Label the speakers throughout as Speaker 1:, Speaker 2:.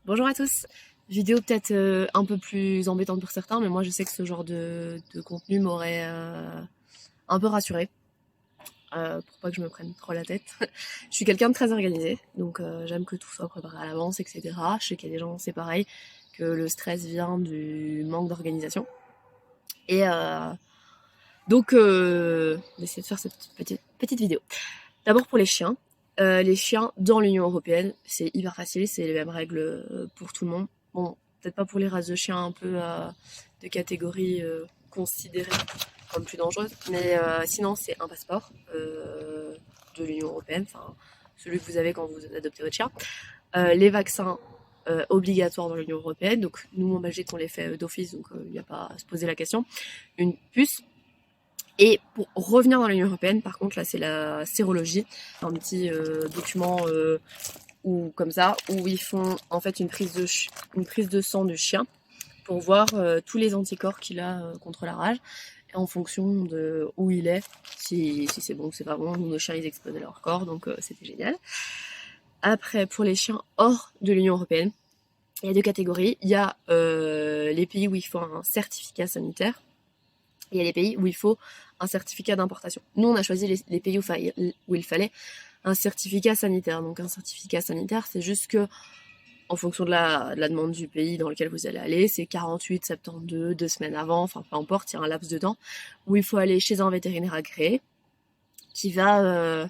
Speaker 1: Bonjour à tous. Vidéo peut-être un peu plus embêtante pour certains, mais moi je sais que ce genre de contenu m'aurait un peu rassurée, pour pas que je me prenne trop la tête. Je suis quelqu'un de très organisé, donc j'aime que tout soit préparé à l'avance, etc. Je sais qu'il y a des gens, c'est pareil, que le stress vient du manque d'organisation. Et donc, on va essayer de faire cette petite vidéo. D'abord pour les chiens. Les chiens dans l'Union Européenne, c'est hyper facile, c'est les mêmes règles pour tout le monde. Bon, peut-être pas pour les races de chiens un peu de catégorie considérée comme plus dangereuse, mais sinon c'est un passeport de l'Union Européenne, enfin celui que vous avez quand vous adoptez votre chien. Les vaccins obligatoires dans l'Union Européenne, donc nous en Belgique on les fait d'office, donc il n'y a pas à se poser la question. Une puce, et pour revenir dans l'Union Européenne, par contre, là, c'est la sérologie, un petit document ou comme ça, où ils font en fait une prise de sang du chien pour voir tous les anticorps qu'il a contre la rage. Et en fonction de où il est, si c'est bon ou c'est pas bon, nous, nos chiens, ils exposaient leur corps, donc c'était génial. Après, pour les chiens hors de l'Union Européenne, il y a deux catégories. Il y a les pays où il faut un certificat sanitaire. Il y a les pays où il faut un certificat d'importation. Nous, on a choisi les pays où il fallait un certificat sanitaire. Donc, un certificat sanitaire, c'est juste que, en fonction de la demande du pays dans lequel vous allez aller, c'est 48, 72, 2 semaines avant, enfin, peu importe, il y a un laps de temps où il faut aller chez un vétérinaire agréé qui va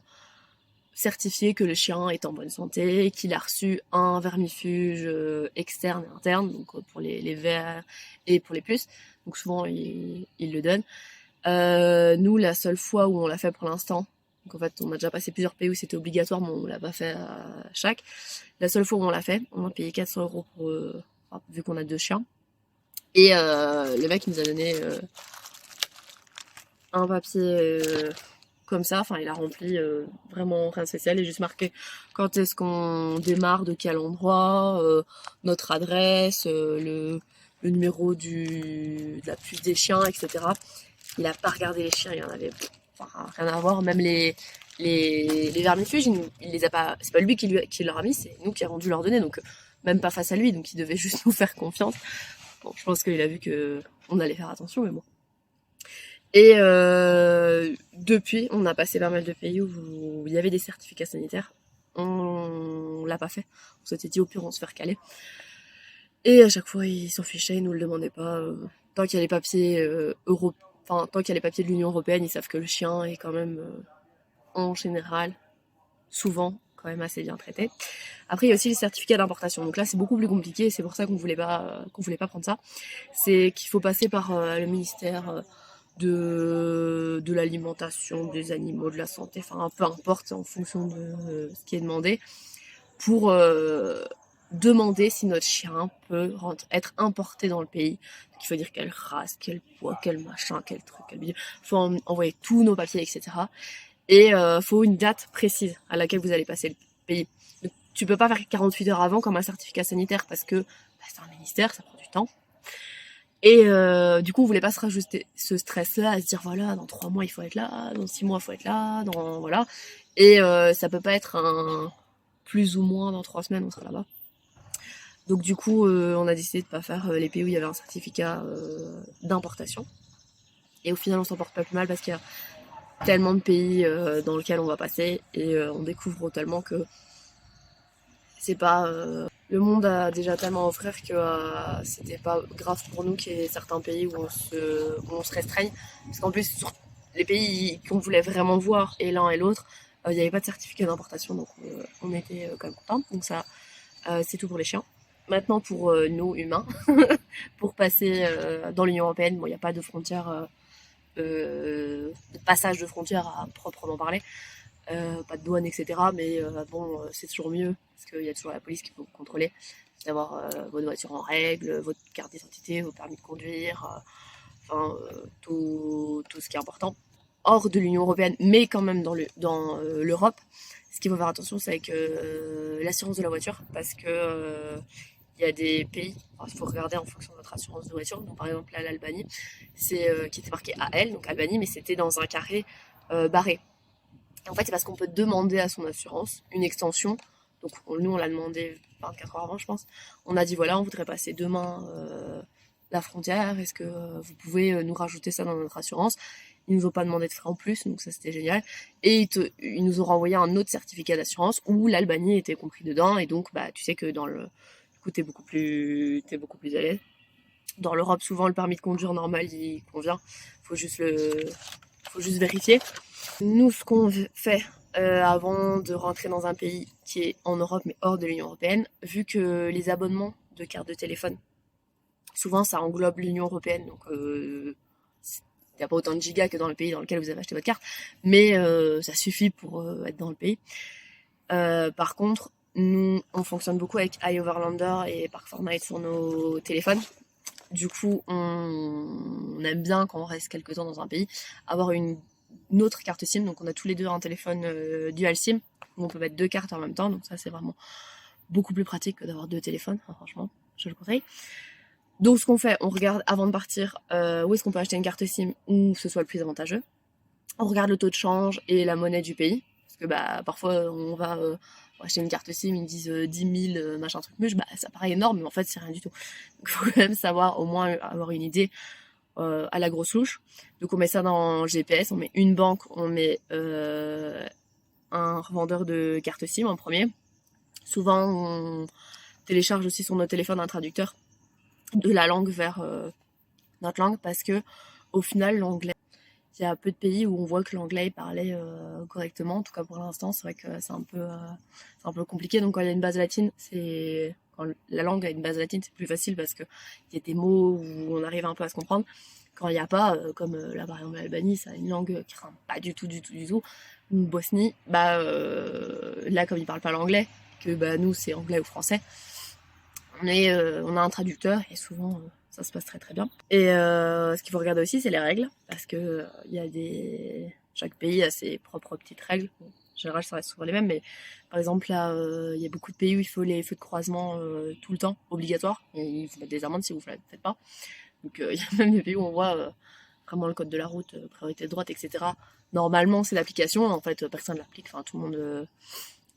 Speaker 1: certifier que le chien est en bonne santé, qu'il a reçu un vermifuge externe et interne, donc pour les vers et pour les puces. Donc, souvent, il le donne. Nous, la seule fois où on l'a fait pour l'instant, donc en fait, on a déjà passé plusieurs pays où c'était obligatoire, mais on l'a pas fait à chaque. La seule fois où on l'a fait, on a payé 400 € pour, enfin, vu qu'on a deux chiens. Et le mec, il nous a donné un papier comme ça, enfin, il a rempli vraiment rien de spécial, et juste marqué quand est-ce qu'on démarre, de quel endroit, notre adresse, le numéro de la puce des chiens, etc. Il a pas regardé les chiens, il y en avait enfin, rien à voir. Même les vermifuges, il les a pas. C'est pas lui qui leur a mis, c'est nous qui avons dû leur donner. Donc même pas face à lui, donc il devait juste nous faire confiance. Bon, je pense qu'il a vu que on allait faire attention, mais bon. Et depuis, on a passé pas mal de pays où il y avait des certificats sanitaires. On l'a pas fait. On s'était dit au pire on se fait caler. Et à chaque fois, ils s'en fichaient, ils nous le demandaient pas. Tant qu'il y a les papiers enfin, tant qu'il y a les papiers de l'Union Européenne, ils savent que le chien est quand même, en général, souvent, quand même assez bien traité. Après, il y a aussi les certificats d'importation. Donc là, c'est beaucoup plus compliqué, et c'est pour ça qu'on voulait pas prendre ça. C'est qu'il faut passer par le ministère de l'alimentation, des animaux, de la santé, enfin, peu importe, en fonction de ce qui est demandé, pour demander si notre chien peut être importé dans le pays. Donc, il faut dire quelle race, quel poids, quel machin, quel truc, quel bidule. Il faut envoyer tous nos papiers, etc. Et faut une date précise à laquelle vous allez passer le pays. Donc, tu peux pas faire 48 heures avant comme un certificat sanitaire parce que bah, c'est un ministère, ça prend du temps. Et du coup, on voulait pas se rajouter ce stress-là, à se dire voilà, dans 3 mois il faut être là, dans 6 mois il faut être là, dans voilà. Et ça peut pas être un plus ou moins dans 3 semaines on sera là-bas. Donc du coup, on a décidé de pas faire les pays où il y avait un certificat d'importation. Et au final, on s'en porte pas plus mal parce qu'il y a tellement de pays dans lesquels on va passer, et on découvre tellement que c'est pas le monde a déjà tellement à offrir que c'était pas grave pour nous qu'il y ait certains pays où on se restreigne, parce qu'en plus sur les pays qu'on voulait vraiment voir, et l'un et l'autre, il n'y avait pas de certificat d'importation, donc on était quand même contents. Donc ça, c'est tout pour les chiens. Maintenant pour nous humains, pour passer dans l'Union Européenne, bon, il n'y a pas de frontières, de passage de frontières à proprement parler, pas de douane, etc. Mais bon, c'est toujours mieux, parce qu'il y a toujours la police qui peut vous contrôler, d'avoir votre voiture en règle, votre carte d'identité, vos permis de conduire, enfin tout ce qui est important hors de l'Union Européenne, mais quand même dans l'Europe. Ce qu'il faut faire attention, c'est avec l'assurance de la voiture, parce que il y a des pays, il faut regarder en fonction de votre assurance de voiture. Donc, par exemple, là, l'Albanie, c'est qui était marqué AL, donc Albanie, mais c'était dans un carré barré. En fait, c'est parce qu'on peut demander à son assurance une extension Donc nous on l'a demandé 24 heures avant je pense. On a dit voilà on voudrait passer demain la frontière, est-ce que vous pouvez nous rajouter ça dans notre assurance? Ils nous ont pas demandé de frais en plus, donc ça c'était génial. Et ils nous ont renvoyé un autre certificat d'assurance où l'Albanie était compris dedans, et donc bah tu sais que dans le du coup t'es beaucoup plus à l'aise. Dans l'Europe souvent le permis de conduire normal il convient, faut juste vérifier. Nous ce qu'on fait avant de rentrer dans un pays qui est en Europe mais hors de l'Union Européenne, vu que les abonnements de carte de téléphone souvent ça englobe l'Union Européenne, donc il n'y a pas autant de gigas que dans le pays dans lequel vous avez acheté votre carte, mais ça suffit pour être dans le pays. Par contre, nous, on fonctionne beaucoup avec iOverlander et Park Fortnite sur nos téléphones. Du coup, on aime bien, quand on reste quelques temps dans un pays, avoir une autre carte SIM. Donc on a tous les deux un téléphone dual SIM, où on peut mettre 2 cartes en même temps. Donc ça, c'est vraiment beaucoup plus pratique que d'avoir 2 téléphones. Enfin, franchement, je le conseille. Donc ce qu'on fait, on regarde avant de partir où est-ce qu'on peut acheter une carte SIM où ce soit le plus avantageux. On regarde le taux de change et la monnaie du pays. Parce que bah, parfois on va acheter une carte SIM, ils me disent 10 000 machin truc muche, bah ça paraît énorme, mais en fait c'est rien du tout. Donc il faut quand même savoir, au moins avoir une idée à la grosse louche. Donc on met ça dans GPS, on met une banque, on met un revendeur de cartes SIM en premier. Souvent on télécharge aussi sur notre téléphone un traducteur de la langue vers notre langue, parce que au final l'anglais, il y a peu de pays où on voit que l'anglais est parlé correctement. En tout cas pour l'instant, c'est vrai que c'est un peu compliqué. Donc quand il y a une base latine, quand la langue a une base latine, c'est plus facile parce que il y a des mots où on arrive un peu à se comprendre. Quand il n'y a pas, comme là par exemple l'Albanie, ça a une langue qui ne pas du tout. Ou Bosnie, bah là comme ils parlent pas l'anglais, que bah nous c'est anglais ou français, on a un traducteur et souvent ça se passe très très bien. Et ce qu'il faut regarder aussi, c'est les règles, parce que chaque pays a ses propres petites règles. Bon, en général, ça reste souvent les mêmes, mais par exemple là, il y a beaucoup de pays où il faut les feux de croisement tout le temps, obligatoire, et ils vous mettent des amendes si vous ne le faites pas. Donc il y a même des pays où on voit vraiment le code de la route, priorité de droite, etc. Normalement, c'est l'application, en fait, personne ne l'applique, enfin tout le monde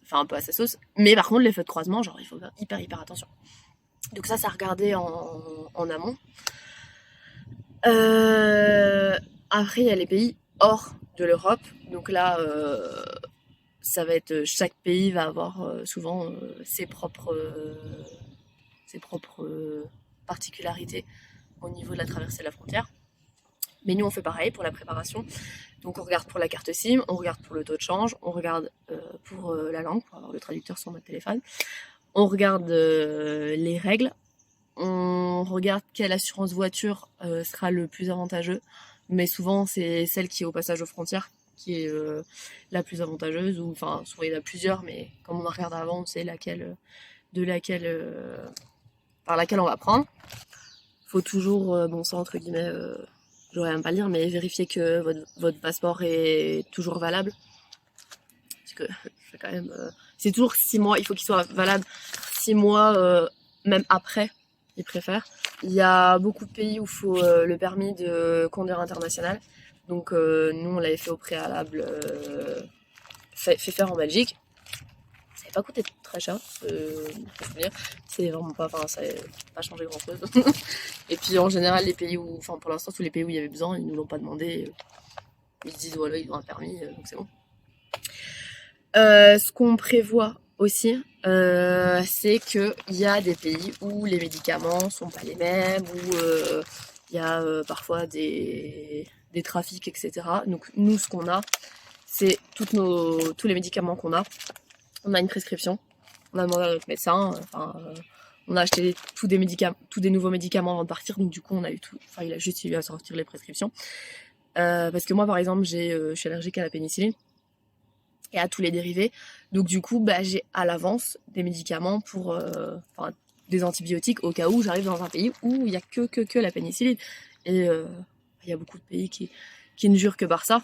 Speaker 1: fait un peu à sa sauce. Mais par contre, les feux de croisement, genre, il faut faire hyper attention. Donc ça regardé en amont. Après, il y a les pays hors de l'Europe. Donc là, ça va être chaque pays va avoir souvent ses propres particularités au niveau de la traversée de la frontière. Mais nous, on fait pareil pour la préparation. Donc on regarde pour la carte SIM, on regarde pour le taux de change, on regarde pour la langue, pour avoir le traducteur sur notre téléphone. On regarde les règles. On regarde quelle assurance voiture sera le plus avantageux, mais souvent c'est celle qui est au passage aux frontières qui est la plus avantageuse, ou enfin souvent il y en a plusieurs, mais comme on a regardé avant, on sait par laquelle on va prendre. Faut toujours, bon ça entre guillemets, j'aurais même pas le dire, mais vérifier que votre passeport est toujours valable, parce que c'est quand même, c'est toujours 6 mois, il faut qu'il soit valable 6 mois, même après. Ils préfèrent. Il y a beaucoup de pays où il faut le permis de conduire international. Donc nous, on l'avait fait au préalable, fait faire en Belgique. Ça n'avait pas coûté très cher, c'est vraiment pas, enfin, ça n'a pas changé grand chose. Et puis en général, les pays où, enfin pour l'instant, tous les pays où il y avait besoin, ils nous l'ont pas demandé. Ils se disent voilà, ils ont un permis, donc c'est bon. Ce qu'on prévoit aussi, c'est qu'il y a des pays où les médicaments sont pas les mêmes, où il y a parfois des trafics, etc. Donc nous, ce qu'on a, c'est tous les médicaments qu'on a. On a une prescription, on a demandé à notre médecin, on a acheté tous des nouveaux médicaments avant de partir, donc du coup on a eu tout, enfin il a juste eu à sortir les prescriptions. Parce que moi par exemple, je suis allergique à la pénicilline et à tous les dérivés. Donc du coup, bah, j'ai à l'avance des médicaments pour des antibiotiques au cas où j'arrive dans un pays où il n'y a que la pénicilline. Et il y a beaucoup de pays qui ne jurent que par ça.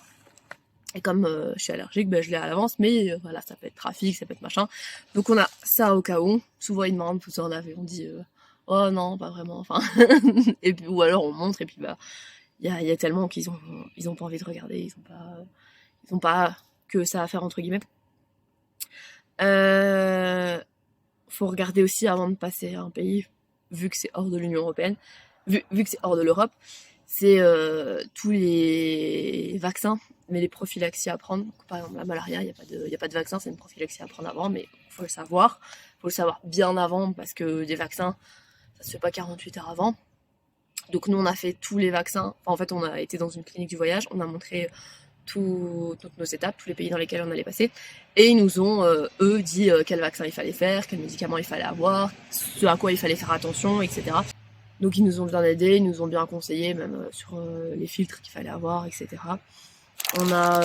Speaker 1: Et comme je suis allergique, bah, je l'ai à l'avance, mais voilà, ça peut être trafic, ça peut être machin. Donc on a ça au cas où. Souvent ils demandent, vous en avez, on dit oh non, pas vraiment, enfin. Et puis, ou alors on montre, et puis bah il y a tellement qu'ils ont pas envie de regarder, ils ont pas que ça à faire entre guillemets. Faut regarder aussi avant de passer à un pays, vu que c'est hors de l'Union européenne, vu que c'est hors de l'Europe, c'est tous les vaccins, mais les prophylaxies à prendre. Par exemple, la malaria, il y a pas de vaccin, c'est une prophylaxie à prendre avant, mais faut le savoir. Faut le savoir bien avant, parce que des vaccins, ça se fait pas 48 heures avant. Donc nous, on a fait tous les vaccins. Enfin, en fait, on a été dans une clinique du voyage, on a montré toutes nos étapes, tous les pays dans lesquels on allait passer. Et ils nous ont, eux, dit quel vaccin il fallait faire, quels médicaments il fallait avoir, ce à quoi il fallait faire attention, etc. Donc ils nous ont bien aidés, ils nous ont bien conseillé, même sur les filtres qu'il fallait avoir, etc. On a,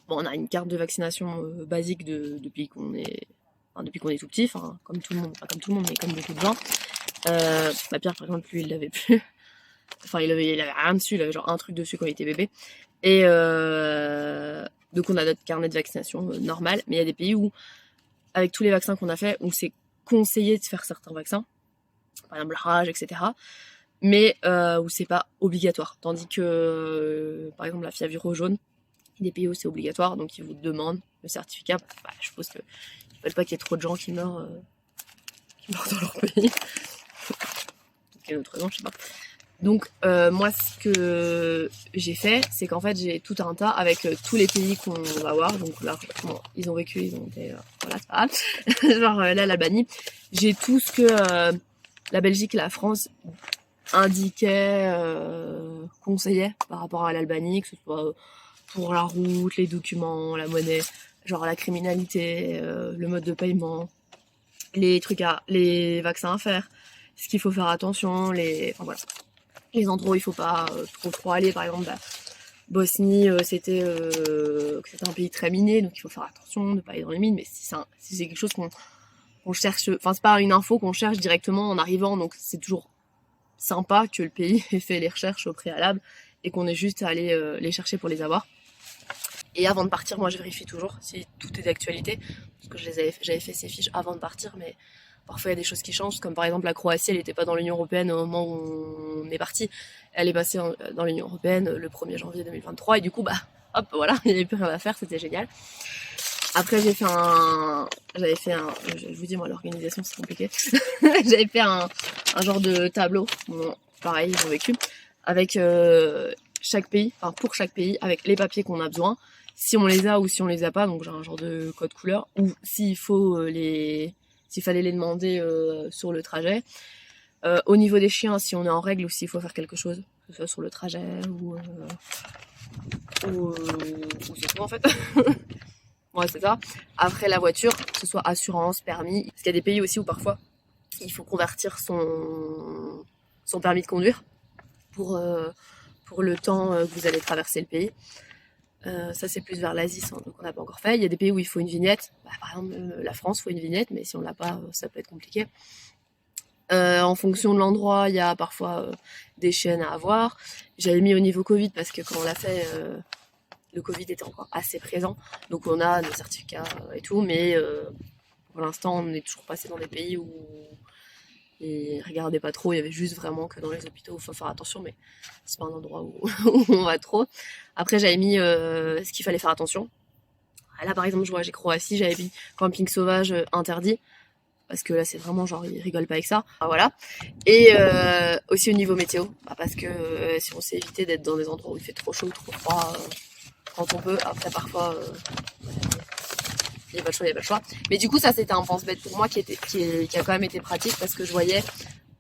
Speaker 1: on a une carte de vaccination basique depuis qu'on est, tout petit, enfin comme tout le monde, pas comme tout le monde, mais comme beaucoup de gens. Ma Pierre, par exemple, lui, il l'avait plus. Enfin, il avait rien dessus, il avait genre un truc dessus quand il était bébé. Et donc on a notre carnet de vaccination normal, mais il y a des pays où, avec tous les vaccins qu'on a fait, où c'est conseillé de faire certains vaccins, par exemple la rage, etc. Mais où c'est pas obligatoire. Tandis que, par exemple, la fièvre jaune, il y a des pays où c'est obligatoire, donc ils vous demandent le certificat. Bah, je suppose qu'ils ne veulent pas qu'il y ait trop de gens qui meurent dans leur pays. Quelle autre raison, je sais pas. Donc moi, ce que j'ai fait, c'est qu'en fait, j'ai tout un tas avec tous les pays qu'on va voir. Donc là, bon, ils ont vécu, ils ont été... voilà, c'est pas grave. Genre là, l'Albanie. J'ai tout ce que la Belgique et la France indiquaient, conseillaient par rapport à l'Albanie, que ce soit pour la route, les documents, la monnaie, genre la criminalité, le mode de paiement, les vaccins à faire, ce qu'il faut faire attention, enfin voilà. Les endroits où il faut pas trop aller, par exemple, Bosnie, c'était un pays très miné, donc il faut faire attention de ne pas aller dans les mines, mais si c'est quelque chose qu'on cherche, enfin c'est pas une info qu'on cherche directement en arrivant, donc c'est toujours sympa que le pays ait fait les recherches au préalable et qu'on ait juste à aller les chercher pour les avoir. Et avant de partir, moi je vérifie toujours si tout est d'actualité, parce que j'avais fait ces fiches avant de partir, mais parfois il y a des choses qui changent, comme par exemple la Croatie, elle n'était pas dans l'Union Européenne au moment où on est parti. Elle est passée dans l'Union Européenne le 1er janvier 2023, et du coup, bah, hop, voilà, il n'y avait plus rien à faire, c'était génial. Après, j'avais fait je vous dis, moi, l'organisation, c'est compliqué. J'avais fait un genre de tableau, bon, pareil, ils ont vécu, avec chaque pays, enfin pour chaque pays, avec les papiers qu'on a besoin, si on les a ou si on les a pas, donc j'ai un genre de code couleur, ou s'il fallait les demander sur le trajet. Au niveau des chiens, si on est en règle ou s'il faut faire quelque chose, que ce soit sur le trajet ou c'est tout en fait. Ouais, c'est ça. Après la voiture, que ce soit assurance, permis. Parce qu'il y a des pays aussi où parfois il faut convertir son permis de conduire pour le temps que vous allez traverser le pays. Ça c'est plus vers l'Asie, donc on n'a pas encore fait. Il y a des pays où il faut une vignette. Bah, par exemple, la France, il faut une vignette, mais si on l'a pas, ça peut être compliqué. En fonction de l'endroit, il y a parfois des chaînes à avoir. J'avais mis au niveau Covid parce que quand on l'a fait, le Covid était encore assez présent. Donc on a nos certificats et tout, mais pour l'instant, on est toujours passé dans des pays où ils regardaient pas trop. Il y avait juste vraiment que dans les hôpitaux, il faut faire attention, mais c'est pas un endroit où on va trop. Après, j'avais mis ce qu'il fallait faire attention. Là, par exemple, j'ai Croatie, j'avais mis camping sauvage interdit. Parce que là, c'est vraiment genre, ils rigolent pas avec ça. Voilà. Et aussi au niveau météo. Parce que si on sait éviter d'être dans des endroits où il fait trop chaud ou trop froid, quand on peut. Après, parfois, il n'y a pas le choix. Mais du coup, ça, c'était un pense-bête pour moi qui a quand même été pratique parce que je voyais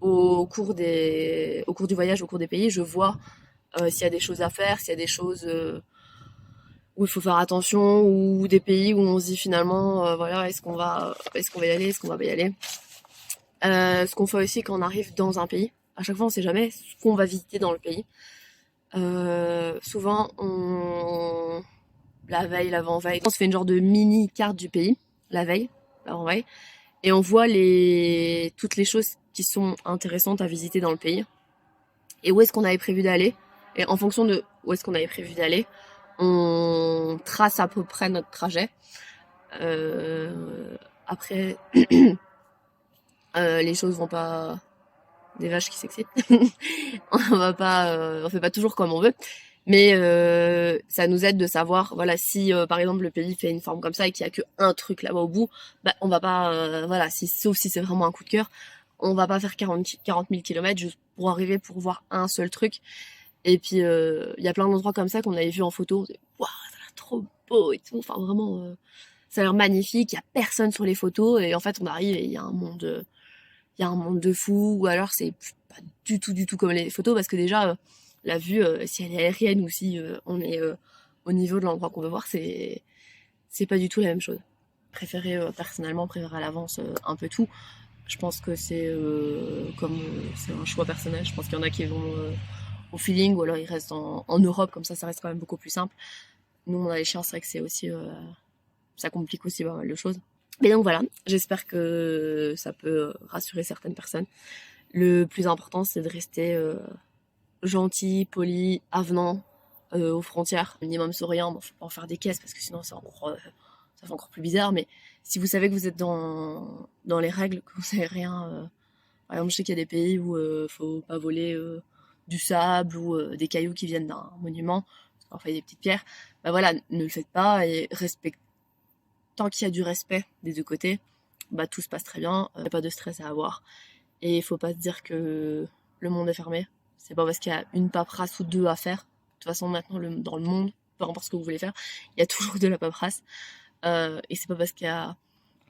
Speaker 1: au cours du voyage, au cours des pays, je vois s'il y a des choses à faire, s'il y a des choses où il faut faire attention, ou des pays où on se dit finalement, voilà, est-ce qu'on va y aller, est-ce qu'on va pas y aller. Ce qu'on fait aussi quand on arrive dans un pays, à chaque fois on sait jamais ce qu'on va visiter dans le pays. Souvent la veille, l'avant-veille, on se fait une genre de mini carte du pays, la veille, l'avant-veille, et on voit toutes les choses qui sont intéressantes à visiter dans le pays, et où est-ce qu'on avait prévu d'aller, et en fonction de où est-ce qu'on avait prévu d'aller, on trace à peu près notre trajet. Après, les choses vont pas... Des vaches qui s'excitent. On fait pas toujours comme on veut. Mais ça nous aide de savoir, voilà, si par exemple le pays fait une forme comme ça et qu'il y a que un truc là-bas au bout, bah on va pas, voilà, sauf si c'est vraiment un coup de cœur, on va pas faire 40 000 kilomètres juste pour arriver pour voir un seul truc. Et puis il y a plein d'endroits comme ça qu'on avait vu en photo, on se dit, waouh, ça a l'air trop beau et tout, enfin vraiment, ça a l'air magnifique, il y a personne sur les photos et en fait on arrive et il y a un monde de fou, ou alors c'est pas du tout comme les photos, parce que déjà, la vue, si elle est aérienne ou si on est au niveau de l'endroit qu'on veut voir, c'est pas du tout la même chose. Personnellement, préférer à l'avance un peu tout. Je pense que c'est comme c'est un choix personnel. Je pense qu'il y en a qui vont au feeling, ou alors ils restent en Europe, comme ça reste quand même beaucoup plus simple. Nous, on a les chiens, c'est vrai que c'est aussi ça complique aussi pas mal de choses. Mais donc voilà, j'espère que ça peut rassurer certaines personnes. Le plus important, c'est de rester gentil, poli, avenant aux frontières. Minimum souriant, bon, faut pas en faire des caisses parce que sinon ça fait encore plus bizarre. Mais si vous savez que vous êtes dans les règles, que vous savez rien, par exemple, je sais qu'il y a des pays où faut pas voler du sable ou des cailloux qui viennent d'un monument, parfois il y a des petites pierres. Bah voilà, ne le faites pas et respectez. Tant qu'il y a du respect des deux côtés, bah tout se passe très bien, y a pas de stress à avoir. Et il faut pas se dire que le monde est fermé. C'est pas parce qu'il y a une paperasse ou deux à faire. De toute façon, maintenant, dans le monde, peu importe ce que vous voulez faire, il y a toujours de la paperasse. Et c'est pas parce qu'il y a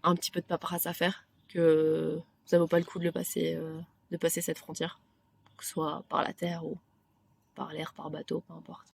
Speaker 1: un petit peu de paperasse à faire que ça vaut pas le coup de passer cette frontière. Que ce soit par la terre ou par l'air, par bateau, peu importe.